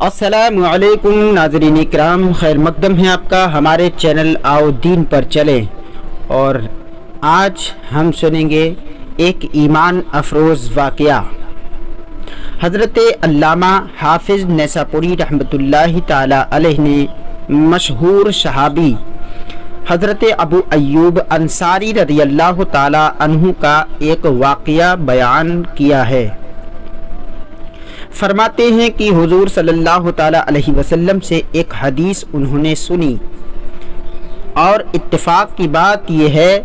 अस्सलामु अलैकुम नाज़रीन इकराम, खैर मकदम है आपका हमारे चैनल आओ दीन पर चलें। और आज हम सुनेंगे एक ईमान अफरोज़ वाक़या। हज़रत अल्लामा हाफिज़ नैसापुरी रहमतुल्लाहि ताला अलैह ने मशहूर सहाबी हज़रत अबू अय्यूब अंसारी रज़ियल्लाहु ताला अन्हु का एक वाक़या बयान किया है। फरमाते हैं कि हुजूर सल्लल्लाहु ताला अलैहि वसल्लम से एक हदीस उन्होंने सुनी और इत्तेफाक की बात यह है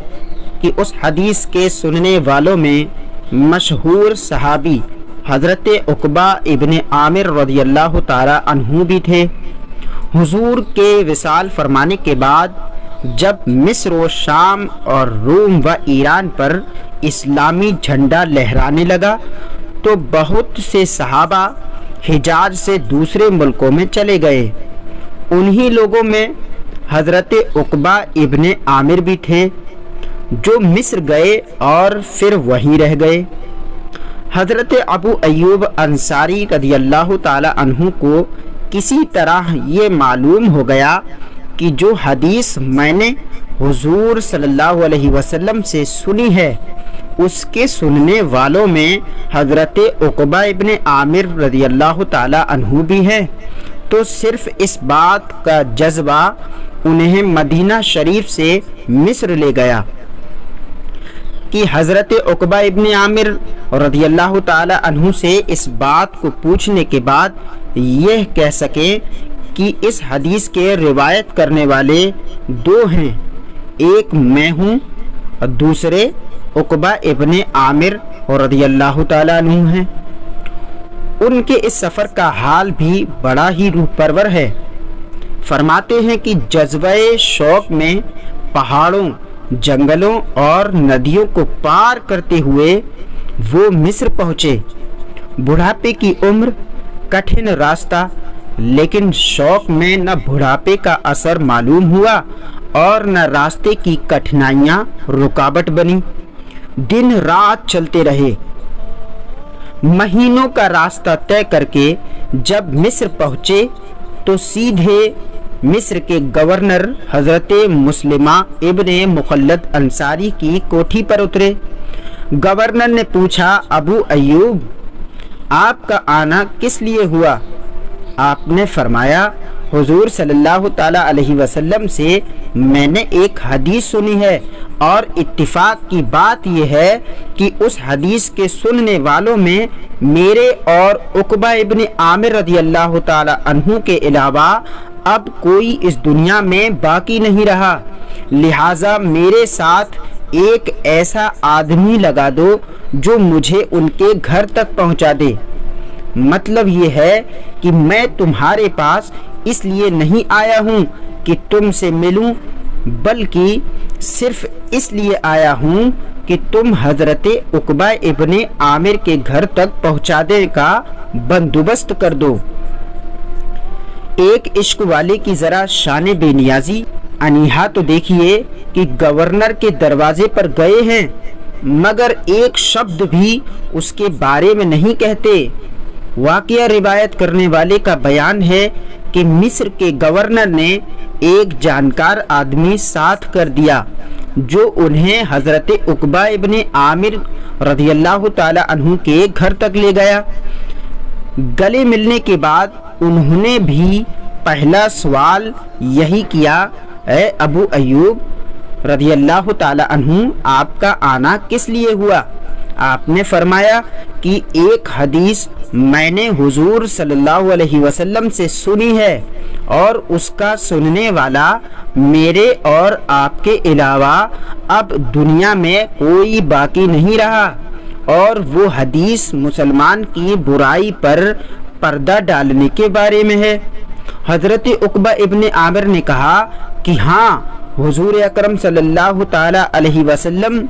कि उस हदीस के सुनने वालों में मशहूर सहाबी हज़रत उक़बा इब्न आमिर रज़ियल्लाहु ताला अन्हु भी थे। हुजूर के विसाल फरमाने के बाद जब मिस्र व शाम और रोम व ईरान पर इस्लामी झंडा लहराने लगा तो बहुत से सहाबा हिजाज से दूसरे मुल्कों में चले गए। उन्हीं लोगों में हज़रत उक़बा इब्न आमिर भी थे जो मिस्र गए और फिर वहीं रह गए। हज़रत अबू अय्यूब अंसारी रज़ियल्लाहु ताला अन्हु को किसी तरह ये मालूम हो गया कि जो हदीस मैंने हुजूर सल्लल्लाहु अलैहि वसल्लम से सुनी है उसके सुनने वालों में हज़रत उक़बा इब्न आमिर रज़ियल्लाहु ताला अन्हु भी हैं। तो सिर्फ इस बात का जज्बा उन्हें मदीना शरीफ से मिस्र ले गया कि हज़रत उक़बा इब्न आमिर रज़ियल्लाहु ताला अन्हु से इस बात को पूछने के बाद यह कह सके कि इस हदीस के रिवायत करने वाले दो हैं, एक मैं हूँ और दूसरे उक़बा इब्न आमिर रज़ियल्लाहु ताला अन्हु हैं। उनके इस सफ़र का हाल भी बड़ा ही रूह परवर है। फरमाते हैं कि जज्बे शौक में पहाड़ों, जंगलों और नदियों को पार करते हुए वो मिस्र पहुँचे। बुढ़ापे की उम्र, कठिन रास्ता, लेकिन शौक में न बुढ़ापे का असर मालूम हुआ और न रास्ते की कठिनाइयाँ रुकावट बनी। दिन रात चलते रहे। महीनों का रास्ता तय करके जब मिस्र पहुँचे तो सीधे मिस्र के गवर्नर हज़रत मुस्लिमा इब्न मुखल्लद अंसारी की कोठी पर उतरे। गवर्नर ने पूछा, अबू अय्यूब आपका आना किस लिए हुआ? आपने फरमाया, हुजूर सल्लल्लाहु ताला अलैहि वसल्लम से मैंने एक हदीस सुनी है और इत्तिफाक की बात यह है कि उस हदीस के सुनने वालों में मेरे और उक़बा इब्न आमिर रज़ियल्लाहु ताला अन्हु के अलावा अब कोई इस दुनिया में बाकी नहीं रहा। लिहाजा मेरे साथ एक ऐसा आदमी लगा दो जो मुझे उनके घर तक पहुंचा दे। मतलब ये है कि मैं तुम्हारे पास इसलिए नहीं आया हूँ कि तुमसे मिलूं, बल्कि सिर्फ इसलिए आया हूँ कि तुम हज़रत उक़बा इब्न आमिर के घर तक पहुँचाने का बंदोबस्त कर दो। एक इश्क वाले की ज़रा शान बेनियाजी अनीहा तो देखिए कि गवर्नर के दरवाजे पर गए हैं मगर एक शब्द भी उसके बारे में नहीं कहते। वाक़या रिवायत करने वाले का बयान है कि मिस्र के गवर्नर ने एक जानकार आदमी साथ कर दिया जो उन्हें हज़रत उक़बा इब्न आमिर रज़ियल्लाहु ताला अन्हु के घर तक ले गया। गले मिलने के बाद उन्होंने भी पहला सवाल यही किया, ए अबू अय्यूब रज़ियल्लाहु ताला अन्हु आपका आना किस लिए हुआ? आपने फरमाया कि एक हदीस मैंने हुजूर सल्लल्लाहु अलैहि वसल्लम से सुनी है और उसका सुनने वाला मेरे और आपके अलावा अब दुनिया में कोई बाकी नहीं रहा। और वो हदीस मुसलमान की बुराई पर पर्दा डालने के बारे में है। हज़रत उक़बा इब्न आमिर ने कहा कि हाँ, हुजूर अकरम सल्लल्लाहु ताला अलैहि वसल्लम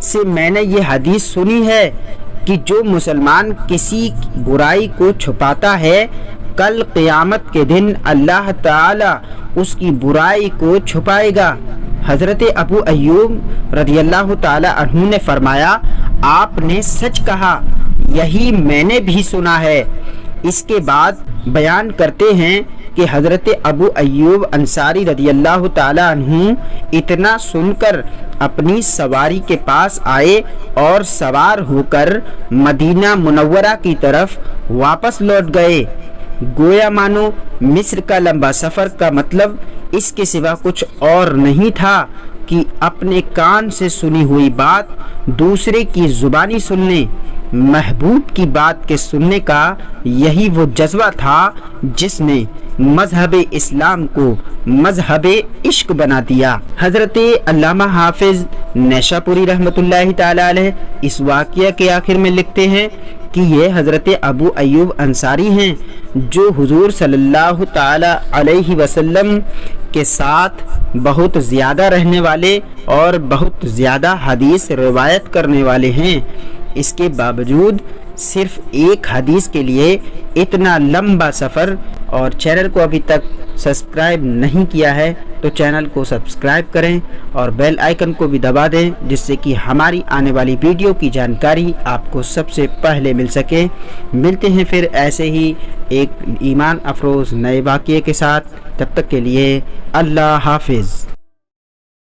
से मैंने ये हदीस सुनी है कि जो मुसलमान किसी बुराई को छुपाता है कल क़यामत के दिन अल्लाह ताला उसकी बुराई को छुपाएगा। हज़रत अबू अय्यूब रज़ियल्लाहु ताला अन्हु ने फरमाया, आपने सच कहा, यही मैंने भी सुना है। اس کے بعد بیان کرتے ہیں کہ حضرت ابو ایوب انصاری رضی اللہ تعالی عنہ اتنا سن کر اپنی سواری کے پاس آئے اور سوار ہو کر مدینہ منورہ کی طرف واپس لوٹ گئے۔ گویا مانو مصر کا لمبا سفر کا مطلب اس کے سوا کچھ اور نہیں تھا کہ اپنے کان سے سنی ہوئی بات دوسرے کی زبانی سننے، محبوب کی بات کے سننے کا یہی وہ جذبہ تھا جس نے مذہب اسلام کو مذہب عشق بنا دیا۔ حضرت علامہ حافظ نیشاپوری رحمۃ اللہ تعالی علیہ اس واقعہ کے آخر میں لکھتے ہیں کہ یہ حضرت ابو ایوب انصاری ہیں جو حضور صلی اللہ تعالی علیہ وسلم کے ساتھ بہت زیادہ رہنے والے اور بہت زیادہ حدیث روایت کرنے والے ہیں۔ اس کے باوجود صرف ایک حدیث کے لیے اتنا لمبا سفر، اور چینل کو ابھی تک سبسکرائب نہیں کیا ہے تو چینل کو سبسکرائب کریں اور بیل آئیکن کو بھی دبا دیں جس سے کہ ہماری آنے والی ویڈیو کی جانکاری آپ کو سب سے پہلے مل سکے۔ ملتے ہیں پھر ایسے ہی ایک ایمان افروز نئے واقعے کے ساتھ، تب تک کے لیے اللہ حافظ۔